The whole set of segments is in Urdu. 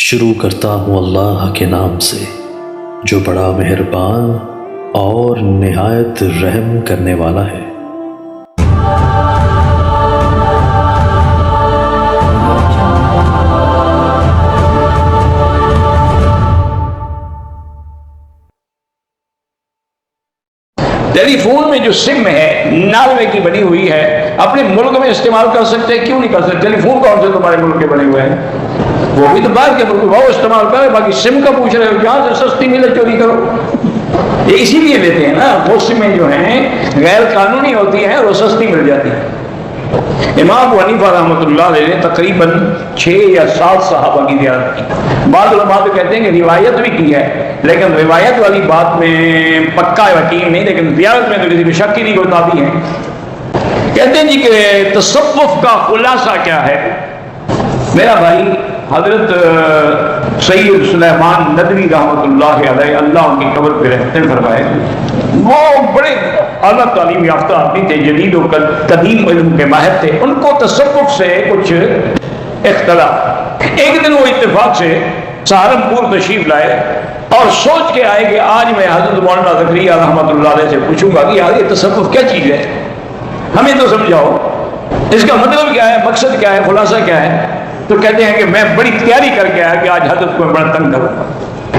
شروع کرتا ہوں اللہ کے نام سے جو بڑا مہربان اور نہایت رحم کرنے والا ہے۔ ٹیلی فون میں جو سم ہے 99 کی بنی ہوئی ہے، اپنے ملک میں استعمال کر سکتے ہیں، کیوں نہیں کر سکتے؟ ٹیلی فون کون سے تمہارے ملک کے بنے ہوئے ہیں؟ وہ بھی تو باہر کے ملک وہ استعمال کرے، باقی سم کا پوچھ رہے ہو جہاں سے سستی ملے چوری کرو۔ یہ اسی لیے لیتے ہیں نا، وہ سمیں جو ہیں غیر قانونی ہوتی ہیں، وہ سستی مل جاتی ہیں۔ امام ابو حنیفہ رحمۃ اللہ علیہ نے تقریباً 6 یا 7 صحابہ کی زیارت کی۔ بعض علماء تو کہتے ہیں کہ روایت بھی کی ہے، لیکن روایت والی بات میں پکا یقین نہیں، لیکن زیارت میں تو کسی بھی شک ہی نہیں ہوتا بھی ہے۔ کہتے ہیں جی کہ تصوف کا خلاصہ کیا ہے؟ میرا بھائی حضرت سید سلیمان ندوی رحمۃ اللہ علیہ، اللہ ان کی قبر پہ رحمتیں فرمائے، وہ بڑے اعلیٰ تعلیم یافتہ آدمی تھے، جدید و قدیم علم کے ماہر تھے۔ ان کو تصوف سے کچھ اختلاف، ایک دن وہ اتفاق سے سہارنپور تشریف لائے اور سوچ کے آئے کہ آج میں حضرت مولانا زکریا رحمۃ اللہ علیہ سے پوچھوں گا کہ یار یہ تصوف کیا چیز ہے، ہمیں تو سمجھاؤ، اس کا مطلب کیا ہے، مقصد کیا ہے، خلاصہ کیا ہے؟ تو کہتے ہیں کہ میں بڑی تیاری کر کے آیا کہ آج حضرت کو میں بڑا تنگ کروں گا۔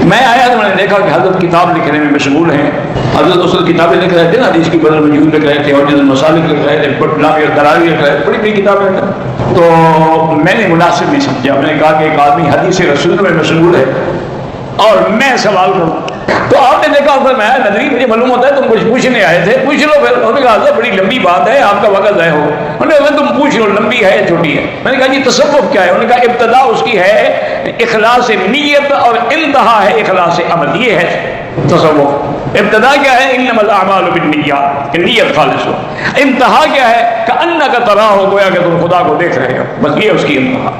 میں آیا تو میں نے دیکھا کہ حضرت کتاب لکھنے میں مشغول ہیں، حضرت اصل کتابیں لکھ رہے تھے نا، حدیث کی بدل موجود لکھ رہے تھے، اور جن مسالک لکھ رہے تھے، پٹنامی اور دراوی لکھ رہے تھے، بڑی بڑی کتابیں لکھ رہے تھے۔ تو میں نے مناسب نہیں سمجھا، میں نے کہا کہ ایک آدمی حدیث رسول میں مشغول ہے اور میں سوال کروں۔ تو آپ نے دیکھا پھر میں ندوی، مجھے معلوم ہوتا ہے تم کچھ پوچھنے آئے تھے، پوچھ لو پھر۔ انہوں نے کہا بڑی لمبی بات ہے، آپ کا وقت ضائع ہو۔ انہوں نے کہا تم پوچھ لو، لمبی ہے یا چھوٹی ہے؟ میں نے کہا جی تصوف کیا ہے؟ انہوں نے کہا ابتدا اس کی ہے اخلاص نیت اور انتہا ہے اخلاص عمل، یہ ہے تصوف۔ ابتدا کیا ہے؟ انما الاعمال بالنیات، کہ نیت خالص ہو۔ انتہا کیا ہے؟ کأنک تراہ، گویا کہ تم خدا کو دیکھ رہے ہو، بس یہ اس کی انتہا۔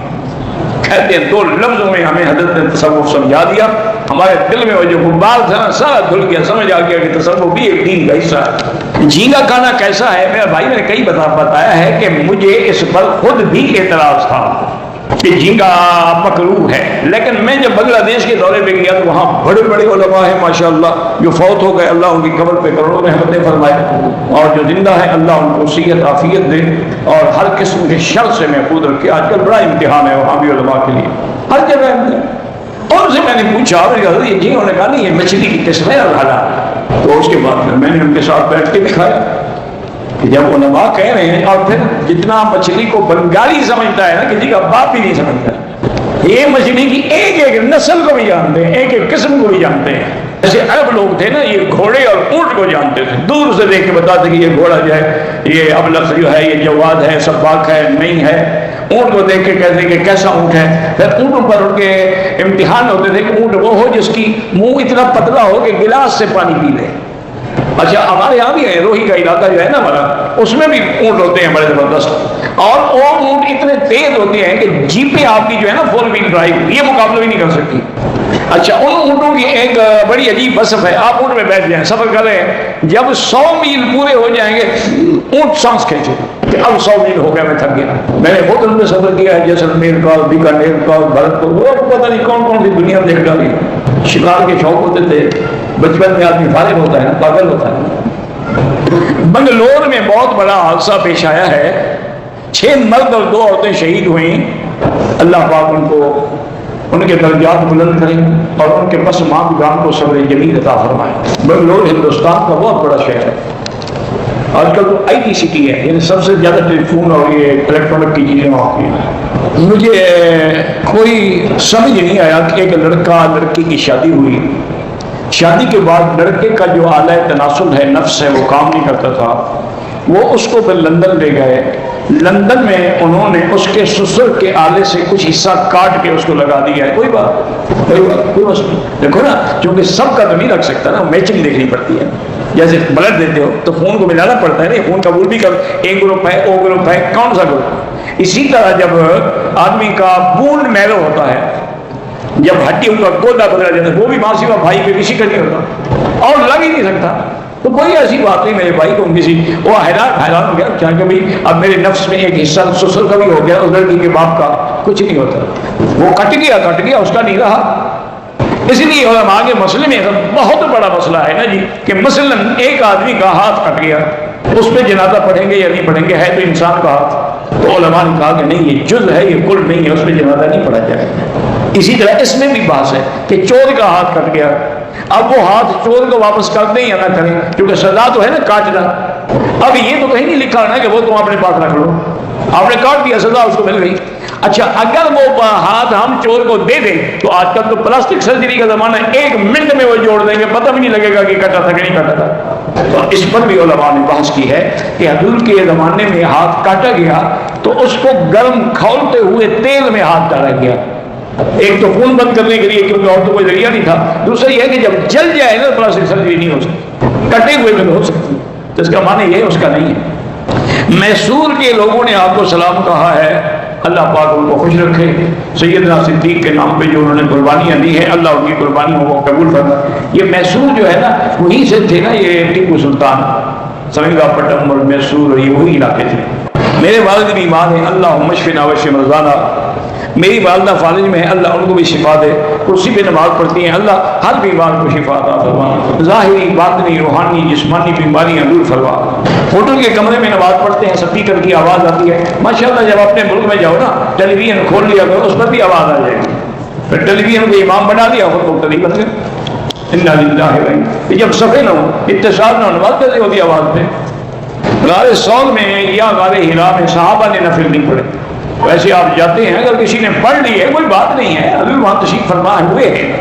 کہتے ہیں 2 لفظوں میں ہمیں حضرت نے تصوف سمجھا دیا، ہمارے دل میں وہ جو غبار تھا نا سارا دھل گیا، سمجھ آ گیا کہ تصوف بھی ایک دین کا حصہ ہے۔ جھینگا کھانا کیسا ہے؟ میرا بھائی نے کئی بتایا ہے کہ مجھے اس پر خود بھی اعتراض تھا کہ جھینگا مکروہ ہے، لیکن میں جب بنگلہ دیش کے دورے پہ گیا تو وہاں بڑے بڑے علماء ہیں ماشاءاللہ، جو فوت ہو گئے، اللہ ان کی قبر پہ کروڑوں رحمتیں فرمائے، اور جو زندہ ہے اللہ ان کو صحت عافیت دے اور ہر قسم کے شر سے محفوظ رکھے۔ آج کل بڑا امتحان ہے وہاں بھی علماء کے لیے، ہر جگہ امتحان۔ اور ان سے میں نے پوچھا، یہ جی، انہوں نے کہا نہیں یہ مچھلی کی قسم ہے اور حلال۔ تو اس کے بعد میں نے ان کے ساتھ بیٹھ کے دکھایا کہ جب علماء کہہ رہے ہیں، اور پھر جتنا مچھلی کو بنگالی سمجھتا ہے نا، کسی کا باپ بھی نہیں سمجھتا، یہ مچھلی کی ایک ایک نسل کو بھی جانتے ہیں، ایک ایک قسم کو بھی جانتے ہیں۔ جیسے عرب لوگ تھے نا، یہ گھوڑے اور اونٹ کو جانتے تھے، دور سے دیکھ کے بتاتے کہ یہ گھوڑا جو ہے، یہ ابلق جو ہے، یہ جواد ہے، سباق ہے، نہیں ہے۔ اونٹ کو دیکھ کے کہتے ہیں کہ کیسا اونٹ ہے۔ پھر اونٹوں پر ان کے امتحان ہوتے تھے کہ اونٹ وہ ہو جس کی منہ اتنا پتلا ہو کہ گلاس سے پانی پی لے۔ اچھا ہمارے یہاں بھی ہے، روہی کا علاقہ جو ہے نا ہمارا، اس میں بھی اونٹ ہوتے ہیں بڑے زبردست، اور وہ اونٹ اتنے تیز ہوتے ہیں کہ جیپیں آپ کی جو ہے نا 4 ویل ڈرائیو، یہ مقابلہ بھی نہیں کر سکتی۔ اچھا ان اونٹوں کی ایک بڑی عجیب وصف ہے، آپ اونٹ میں بیٹھ جائیں، سفر کر رہے ہیں، جب 100 میل پورے ہو جائیں گے اونٹ سانس کھینچے کہ اب 100 میل ہو گیا، میں تھک گیا۔ میں نے ہوٹل میں سفر کیا ہے، جیسلمیر کا، بیکانیر کا، بھرتپور، وہ پتہ نہیں کون کون سی دنیا دیکھ ڈالی۔ شکار کے شوق ہوتے تھے، بچپن میں آدمی فارغ ہوتا ہے نا، پاگل ہوتا ہے۔ بنگلور میں بہت بڑا حادثہ پیش آیا ہے، 6 مرد اور 2 عورتیں شہید ہوئیں۔ اللہ پاک ان کو ان کے درجات بلند کریں اور ان کے پس ماندگان کو صبر جمیل عطا فرمائے۔ بنگلور ہندوستان کا بہت بڑا شہر ہے، آج کل تو آئی ٹی سٹی ہے، یعنی سب سے زیادہ ٹیلی فون اور یہ الیکٹرانک کی چیزیں وہاں کی ہیں۔ مجھے کوئی سمجھ نہیں آیا کہ ایک لڑکا لڑکی کی شادی ہوئی، شادی کے بعد لڑکے کا جو آلہ تناسل ہے، نفس ہے، وہ کام نہیں کرتا تھا، وہ اس کو پھر لندن لے گئے۔ لندن میں انہوں نے اس کے سسر کے آلے سے کچھ حصہ کاٹ کے اس کو لگا دیا ہے۔ کوئی مسئلہ دیکھو نا، کیونکہ سب کا تو نہیں رکھ سکتا نا، میچنگ دیکھنی پڑتی ہے۔ جیسے بلڈ دیتے ہو تو خون کو ملانا پڑتا ہے نا، خون قبول بھی کر، ایک گروپ ہے، او گروپ ہے، کون سا گروپ۔ اسی طرح جب آدمی کا بون میرو ہوتا ہے، جب ہڈیوں کا گودا بدلا جاتا ہے، وہ بھی ماں سوا بھائی پہ کسی کا نہیں ہوتا اور لگ ہی نہیں سکتا۔ تو کوئی ایسی بات نہیں میرے بھائی کو کسی، وہ حیران ہو گیا کہ بھائی اب میرے نفس میں ایک حصہ سسر کا بھی ہو گیا، اس لڑکی کے باپ کا، کچھ نہیں ہوتا، وہ کٹ گیا اس کا نہیں رہا۔ اس لیے علماء کے مسئلے میں بہت بڑا مسئلہ ہے نا جی کہ مثلاً ایک آدمی کا ہاتھ کٹ گیا، اس پہ جنازہ پڑھیں گے یا نہیں پڑھیں گے؟ ہے تو انسان کا ہاتھ، تو علماء نے کہا کہ نہیں، یہ جز ہے، یہ کل نہیں ہے، اس پہ جنازہ نہیں پڑھا جائے گا۔ اسی طرح اس میں بھی بحث ہے کہ چور کا ہاتھ کٹ گیا، اب وہ ہاتھ چور کو واپس کر دیں یا نہ کریں، کیونکہ سزا تو ہے نا کاٹنا۔ اب یہ تو کہیں نہیں لکھا نا کہ وہ تم اپنے پاس رکھ لو، آپ نے کاٹ دیا، سزا اس کو مل گئی۔ اچھا اگر وہ ہاتھ ہم چور کو دے دیں تو آج کل تو پلاسٹک سرجری کا زمانہ ہے، 1 منٹ میں وہ جوڑ دیں گے، پتہ بھی نہیں لگے گا کہ کٹا تھا کہ نہیں کٹا تھا۔ تو اس پر بھی علماء نے بحث کی ہے کہ حضور کے زمانے میں ہاتھ کاٹا گیا تو اس کو گرم کھولتے ہوئے تیل میں ہاتھ ڈالا گیا، ایک تو خون بند کرنے کے لیے کیونکہ اور تو کوئی ذریعہ نہیں تھا، دوسرا یہ ہے کہ جب جل جائے نا پلاسٹک سرجری نہیں ہو سکتی، کٹے ہوئے میں ہو سکتی، تو اس کا معنی یہ اس کا نہیں ہے۔ میسور کے لوگوں نے آپ کو سلام کہا ہے، اللہ پاک ان کو خوش رکھے۔ سیدنا صدیق کے نام پہ جو انہوں نے قربانیاں دی ہیں، اللہ ان کی قربانیوں کو قبول فرمائے۔ یہ میسور جو ہے نا وہیں سے تھے نا، یہ ٹیپو سلطان، سرنگا پٹم اور میسور، یہ وہی علاقے تھے۔ میرے والد بیمار ہیں، اللہ مشفنا واشف مرضانا، میری والدہ فالج میں ہے، اللہ ان کو بھی شفا دے، کرسی پہ نماز پڑھتی ہیں، اللہ ہر بیمار کو شفا عطا فرما، ظاہری باطنی روحانی جسمانی بیماریاں دور فرما۔ ہوٹل کے کمرے میں نماز پڑھتے ہیں، سپیکر کی آواز آتی ہے، ماشاءاللہ جب اپنے ملک میں جاؤ نا ٹیلی ویژن کھول لیا کرو، اس پر بھی آواز آ جائے گی، پھر ٹیلی ویژن کو امام بنا دیا، خود مقتدی بن گئے۔ انا للہ و انا، جب صفحے نہ ہو، اتصال نہ ہو، نماز کیسے ہوتی آواز پہ؟ غار سول میں یا غار حرا میں صحابہ نے نفل نہیں پڑھے، ویسے آپ جاتے ہیں، اگر کسی نے پڑھ لی ہے کوئی بات نہیں ہے، ابھی وہاں تشریف فرما ہوئے ہیں،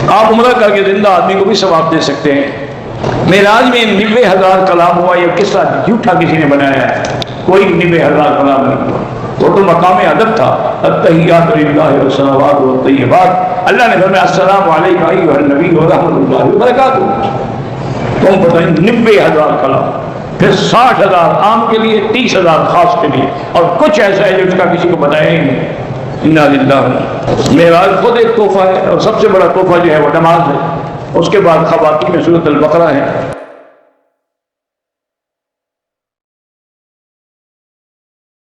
آپ عمرہ کر کے زندہ آدمی کو بھی ثواب دے سکتے ہیں۔ معراج میں 90,000 کلام ہوا، یہ قصہ جھوٹا کسی نے بنایا ہے، کوئی 90,000 کلام نہیں ہوا، وہ تو مقام ادب تھا، التحیات للہ والصلوات والطیبات، اللہ نے فرمایا السلام علیک ایھا النبی ورحمۃ اللہ وبرکاتہ، تم پتہ 90,000 کلام، پھر 60,000 عام کے لیے، 30,000 خاص کے لیے، اور کچھ ایسا ہے جو اس کا کسی کو بتایا ہی نہیں۔ انا للہ، معراج خود ایک تحفہ ہے، اور سب سے بڑا تحفہ جو ہے وہ نماز ہے، اس کے بعد خواتین میں سورۃ البقرہ ہے۔